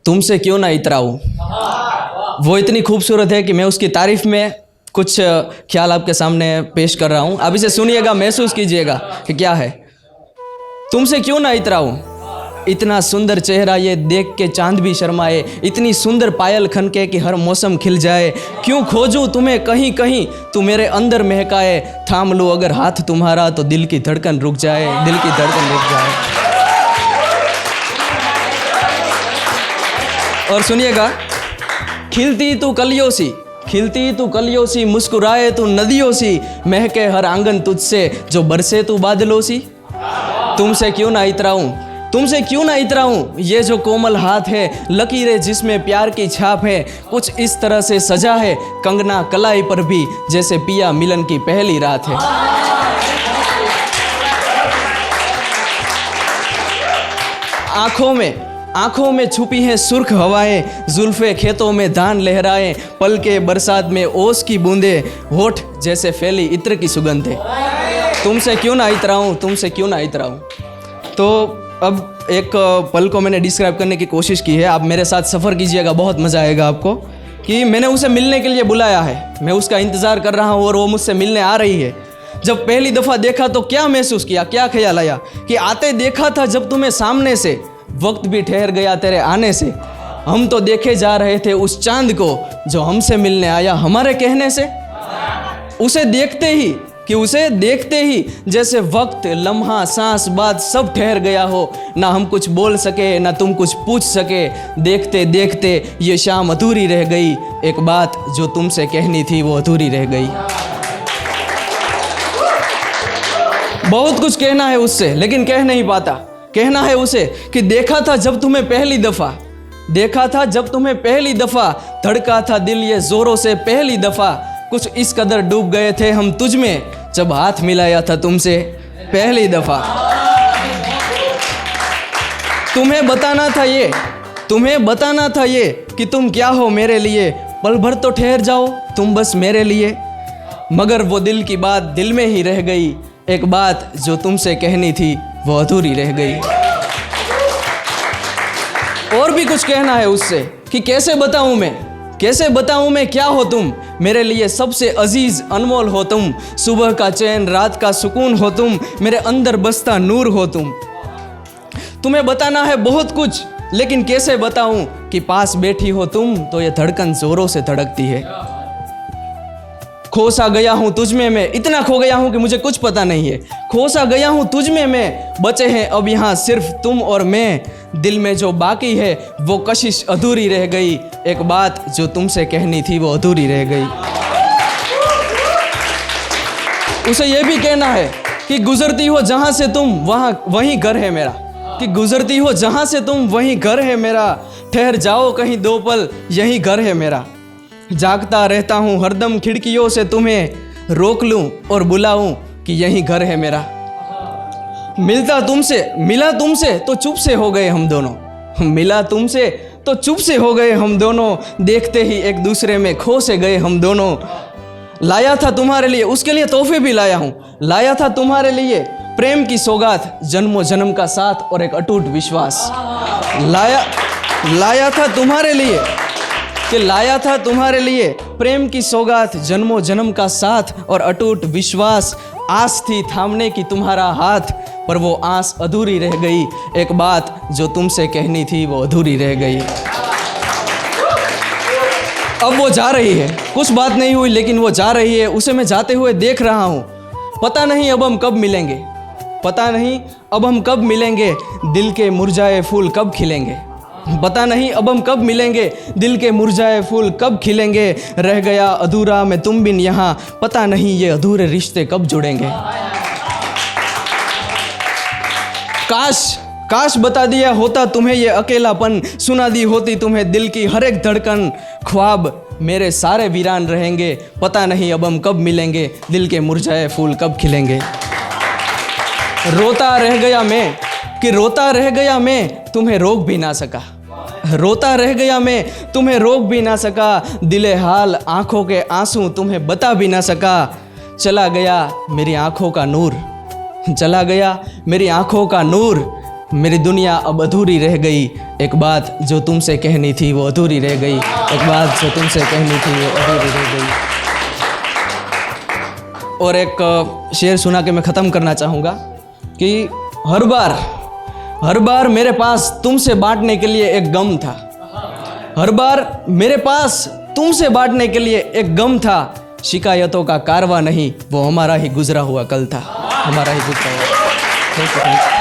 तुमसे क्यों ना इतराऊं। वो इतनी खूबसूरत है कि मैं उसकी तारीफ में कुछ ख्याल आपके सामने पेश कर रहा हूं। आप इसे सुनिएगा, महसूस कीजिएगा कि क्या है। तुमसे क्यों ना इतराऊं, इतना सुंदर चेहरा ये देख के चांद भी शर्माए, इतनी सुंदर पायल खनके कि हर मौसम खिल जाए। क्यों खोजूं तुम्हें कहीं कहीं, तू मेरे अंदर महकाए। थाम लूं अगर हाथ तुम्हारा तो दिल की धड़कन रुक जाए, दिल की धड़कन रुक जाए। और सुनिएगा, खिलती तू कलियों सी, खिलती तू कलियों सी, मुस्कुराए तू नदियों सी, महके हर आंगन तुझसे, जो बरसे तू बादलों सी। तुमसे क्यों ना इतराऊं, तुमसे क्यों ना इतराऊं, ये जो कोमल हाथ है, लकीरें जिसमें प्यार की छाप है, कुछ इस तरह से सजा है कंगना कलाई पर भी, जैसे पिया मिलन की पहली रात है। आंखों में छुपी हैं सुर्ख हवाएं, जुल्फे खेतों में धान लहराएं, पल के बरसात में ओस की बूंदें, होठ जैसे फैली इत्र की सुगंध है। तुमसे क्यों ना इतराऊं, तुमसे क्यों ना इतराऊं। तो अब एक पल को मैंने डिस्क्राइब करने की कोशिश की है। आप मेरे साथ सफ़र कीजिएगा, बहुत मज़ा आएगा आपको। कि मैंने उसे मिलने के लिए बुलाया है, मैं उसका इंतज़ार कर रहा हूँ और वो मुझसे मिलने आ रही है। जब पहली दफ़ा देखा तो क्या महसूस किया, क्या ख्याल आया कि आते देखा था जब तुम्हें सामने से, वक्त भी ठहर गया तेरे आने से। हम तो देखे जा रहे थे उस चांद को जो हमसे मिलने आया हमारे कहने से। उसे देखते ही जैसे वक्त, लम्हा, सांस, बात सब ठहर गया हो। ना हम कुछ बोल सके, ना तुम कुछ पूछ सके। देखते देखते ये शाम अधूरी रह गई, एक बात जो तुमसे कहनी थी वो अधूरी रह गई। बहुत कुछ कहना है उससे, लेकिन कह नहीं पाता। कहना है उसे कि देखा था जब तुम्हें पहली दफ़ा, देखा था जब तुम्हें पहली दफ़ा, धड़का था दिल ये ज़ोरों से पहली दफ़ा। कुछ इस कदर डूब गए थे हम तुझ में, जब हाथ मिलाया था तुमसे पहली दफ़ा। तुम्हें बताना था ये कि तुम क्या हो मेरे लिए। पल भर तो ठहर जाओ तुम बस मेरे लिए। मगर वो दिल की बात दिल में ही रह गई, एक बात जो तुमसे कहनी थी वो अधूरी रह गई। और भी कुछ कहना है उससे कि कैसे बताऊं मैं क्या हो तुम। मेरे लिए सबसे अजीज अनमोल हो तुम। सुबह का चैन, रात का सुकून हो तुम। मेरे अंदर बसता नूर हो तुम। तुम्हें बताना है बहुत कुछ, लेकिन कैसे बताऊं कि पास बैठी हो तुम तो ये धड़कन जोरों से धड़कती है। खोसा गया हूँ तुझ में मैं, इतना खो गया हूँ कि मुझे कुछ पता नहीं है। खोसा गया हूँ तुझ में मैं, बचे हैं अब यहाँ सिर्फ तुम और मैं। दिल में जो बाकी है वो कशिश अधूरी रह गई, एक बात जो तुमसे कहनी थी वो अधूरी रह गई। उसे ये भी कहना है कि गुजरती हो जहाँ से तुम वहीं घर है मेरा। कि गुजरती हो जहाँ से तुम वहीं घर है मेरा। ठहर जाओ कहीं दो पल, यही घर है मेरा। जागता रहता हूँ हरदम खिड़कियों से, तुम्हें रोक लूँ और बुलाऊँ कि यही घर है मेरा। मिला तुमसे तो चुप से हो गए हम दोनों। मिला तुमसे तो चुप से हो गए हम दोनों। देखते ही एक दूसरे में खो से गए हम दोनों। लाया था तुम्हारे लिए, उसके लिए तोहफे भी लाया हूँ। लाया था तुम्हारे लिए प्रेम की सौगात, जन्मों जन्म का साथ और एक अटूट विश्वास। लाया था तुम्हारे लिए प्रेम की सौगात, जन्मों जन्म का साथ और अटूट विश्वास। आस थी थामने की तुम्हारा हाथ, पर वो आस अधूरी रह गई। एक बात जो तुमसे कहनी थी वो अधूरी रह गई। अब वो जा रही है, कुछ बात नहीं हुई लेकिन वो जा रही है। उसे मैं जाते हुए देख रहा हूँ। पता नहीं अब हम कब मिलेंगे, दिल के मुरझाए फूल कब खिलेंगे। पता नहीं अब हम कब मिलेंगे, दिल के मुरझाए फूल कब खिलेंगे। रह गया अधूरा मैं तुम बिन यहाँ, पता नहीं ये अधूरे रिश्ते कब जुड़ेंगे। काश बता दिया होता तुम्हें ये अकेलापन, सुना दी होती तुम्हें दिल की हर एक धड़कन। ख्वाब मेरे सारे वीरान रहेंगे, पता नहीं अब हम कब मिलेंगे, दिल के मुरझाए फूल कब खिलेंगे। रोता रह गया मैं तुम्हें रोक भी ना सका। रोता रह गया मैं तुम्हें रोक भी ना सका। दिले हाल आंखों के आंसू तुम्हें बता भी ना सका। चला गया मेरी आंखों का नूर, मेरी दुनिया अब अधूरी रह गई, एक बात जो तुमसे कहनी थी वो अधूरी रह गई, एक बात जो तुमसे कहनी थी वो अधूरी रह गई। और एक शेर सुना के मैं ख़त्म करना चाहूँगा कि हर बार मेरे पास तुमसे बांटने के लिए एक गम था, हर बार मेरे पास तुमसे बांटने के लिए एक गम था, शिकायतों का कारवां नहीं वो हमारा ही गुजरा हुआ कल था, हमारा ही गुजरा हुआ। Thank you.